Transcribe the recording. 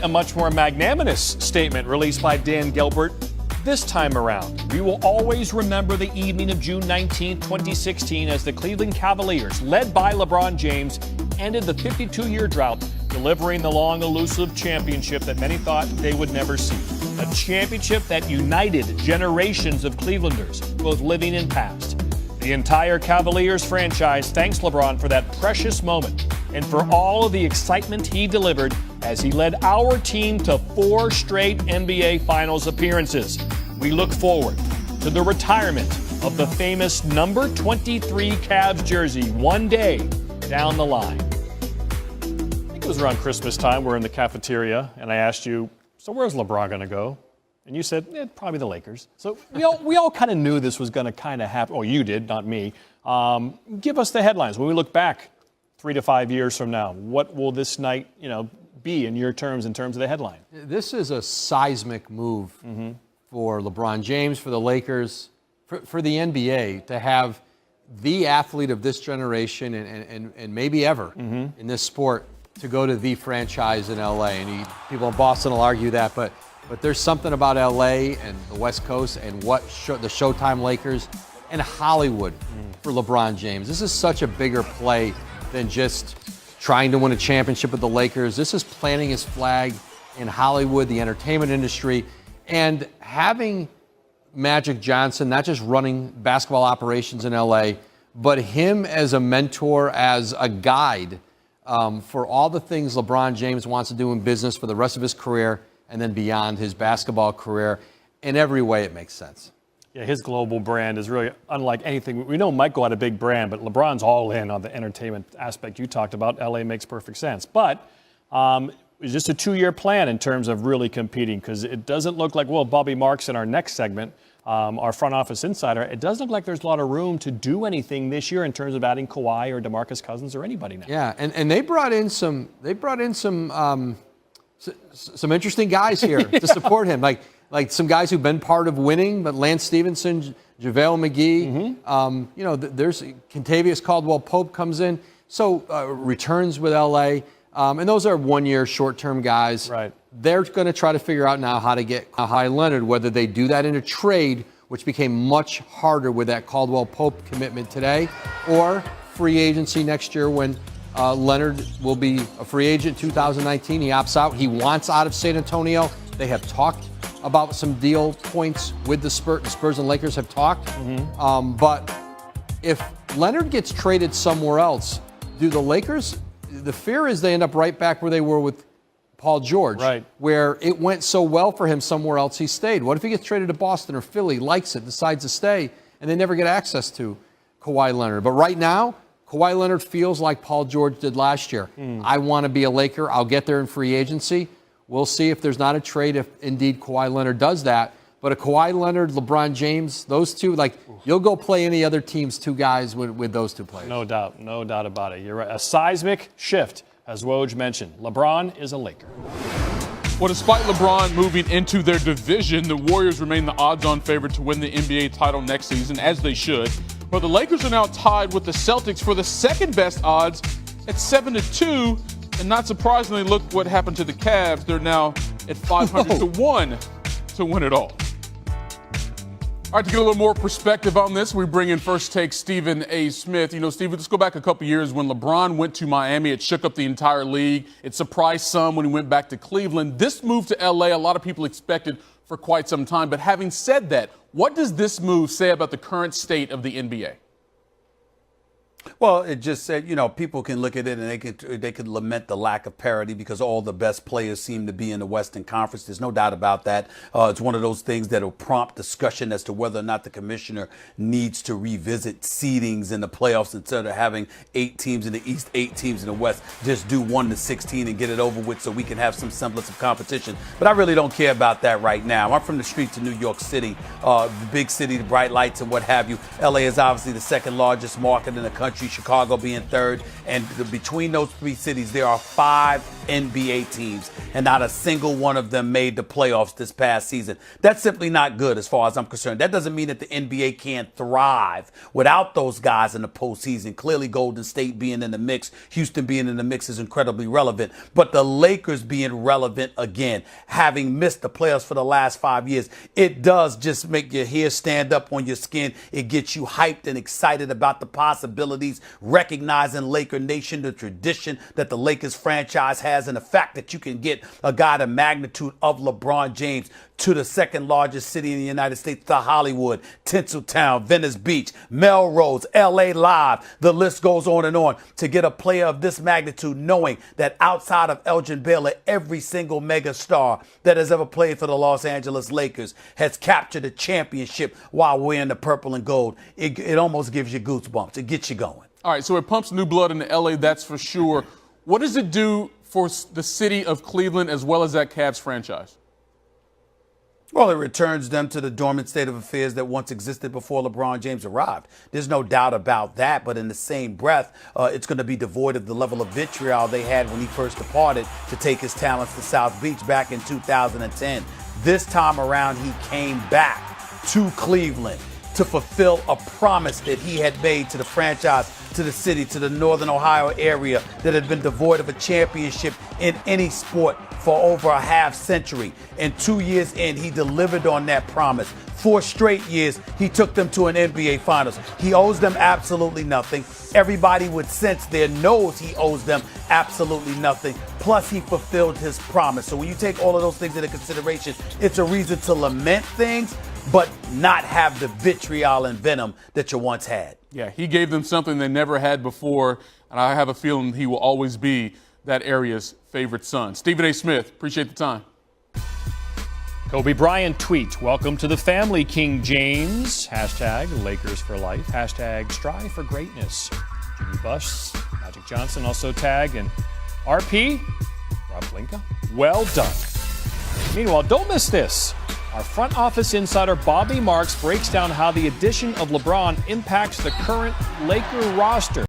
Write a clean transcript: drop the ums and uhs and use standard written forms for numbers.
a much more magnanimous statement released by Dan Gilbert this time around. We will always remember the evening of June 19, 2016, as the Cleveland Cavaliers, led by LeBron James, ended the 52-year drought, delivering the long, elusive championship that many thought they would never see. A championship that united generations of Clevelanders, both living and past. The entire Cavaliers franchise thanks LeBron for that precious moment and for all of the excitement he delivered as he led our team to 4 straight NBA Finals appearances. We look forward to the retirement of the famous number 23 Cavs jersey one day down the line. I think it was around Christmas time. We're in the cafeteria, and I asked you, so where's LeBron going to go? And you said, probably the Lakers. So we all kind of knew this was going to kind of happen. Oh, you did, not me. Give us the headlines. When we look back 3 to 5 years from now, what will this night, be in your terms, in terms of the headline? This is a seismic move for LeBron James, for the Lakers, for the NBA to have the athlete of this generation and maybe ever in this sport to go to the franchise in LA. And people in Boston will argue that, but there's something about LA and the West Coast and the Showtime Lakers and Hollywood for LeBron James. This is such a bigger play than just trying to win a championship with the Lakers. This is planting his flag in Hollywood, the entertainment industry, and having Magic Johnson not just running basketball operations in LA, but him as a mentor, as a guide for all the things LeBron James wants to do in business for the rest of his career and then beyond his basketball career. In every way, it makes sense. Yeah, his global brand is really unlike anything. We know Michael had a big brand, but LeBron's all in on the entertainment aspect you talked about. LA makes perfect sense. But it's just a 2-year plan in terms of really competing, because it doesn't look like, well, Bobby Marks in our next segment, our front office insider, it doesn't look like there's a lot of room to do anything this year in terms of adding Kawhi or DeMarcus Cousins or anybody now. Yeah, and they brought in some interesting guys here to support him, like some guys who've been part of winning, but Lance Stevenson, JaVale McGee, there's Kentavious Caldwell-Pope comes in, so returns with LA, and those are 1-year short-term guys. Right. They're going to try to figure out now how to get Kawhi Leonard, whether they do that in a trade, which became much harder with that Caldwell-Pope commitment today, or free agency next year when Leonard will be a free agent 2019. He opts out. He wants out of San Antonio. They have talked about some deal points with the Spurs. The Spurs and Lakers have talked. But if Leonard gets traded somewhere else, do the Lakers, the fear is they end up right back where they were with Paul George, right, where it went so well for him somewhere else he stayed. What if he gets traded to Boston or Philly, likes it, decides to stay, and they never get access to Kawhi Leonard? But right now, Kawhi Leonard feels like Paul George did last year. I want to be a Laker. I'll get there in free agency. We'll see if there's not a trade, if indeed Kawhi Leonard does that. But a Kawhi Leonard, LeBron James, those two, you'll go play any other team's two guys with those two players. No doubt about it. You're right. A seismic shift, as Woj mentioned. LeBron is a Laker. Well, despite LeBron moving into their division, the Warriors remain the odds-on favorite to win the NBA title next season, as they should. But the Lakers are now tied with the Celtics for the second-best odds at 7-2. And not surprisingly, look what happened to the Cavs. They're now at 500-1 to win it all. All right, to get a little more perspective on this, we bring in First Take Stephen A. Smith. Stephen, let's go back a couple years when LeBron went to Miami. It shook up the entire league. It surprised some when he went back to Cleveland. This move to L.A., a lot of people expected for quite some time. But having said that, what does this move say about the current state of the NBA? Well, it just said, people can look at it and they could lament the lack of parity because all the best players seem to be in the Western Conference. There's no doubt about that. It's one of those things that will prompt discussion as to whether or not the commissioner needs to revisit seedings in the playoffs instead of having 8 teams in the East, 8 teams in the West. Just do 1-16 and get it over with so we can have some semblance of competition. But I really don't care about that right now. I'm from the streets of New York City, the big city, the bright lights and what have you. LA is obviously the second largest market in the country. country, Chicago being third. And between those three cities, there are 5 NBA teams, and not a single one of them made the playoffs this past season. That's simply not good as far as I'm concerned. That doesn't mean that the NBA can't thrive without those guys in the postseason. Clearly, Golden State being in the mix, Houston being in the mix is incredibly relevant. But the Lakers being relevant again, having missed the playoffs for the last 5 years, it does just make your hair stand up on your skin. It gets you hyped and excited about the possibilities, recognizing Laker Nation, the tradition that the Lakers franchise has, and the fact that you can get a guy the magnitude of LeBron James to the second largest city in the United States, to Hollywood, Tinseltown, Venice Beach, Melrose, LA Live. The list goes on and on. To get a player of this magnitude, knowing that outside of Elgin Baylor, every single mega star that has ever played for the Los Angeles Lakers has captured a championship while wearing the purple and gold. It almost gives you goosebumps. It gets you going. All right, so it pumps new blood into LA, that's for sure. What does it do for the city of Cleveland as well as that Cavs franchise? Well, it returns them to the dormant state of affairs that once existed before LeBron James arrived. There's no doubt about that, but in the same breath, it's going to be devoid of the level of vitriol they had when he first departed to take his talents to South Beach back in 2010. This time around, he came back to Cleveland to fulfill a promise that he had made to the franchise, to the city, to the Northern Ohio area that had been devoid of a championship in any sport for over a half century. And 2 years in, he delivered on that promise. 4 straight years, he took them to an NBA Finals. He owes them absolutely nothing. Everybody with sense there knows he owes them absolutely nothing. Plus, he fulfilled his promise. So when you take all of those things into consideration, it's a reason to lament things, but not have the vitriol and venom that you once had. Yeah, he gave them something they never had before, and I have a feeling he will always be that area's favorite son. Stephen A. Smith, appreciate the time. Kobe Bryant tweet, welcome to the family, King James. Hashtag Lakers for life. Hashtag strive for greatness. Jimmy Bush, Magic Johnson also tag, and RP, Rob Pelinka, well done. Meanwhile, don't miss this. Our front office insider Bobby Marks breaks down how the addition of LeBron impacts the current Laker roster.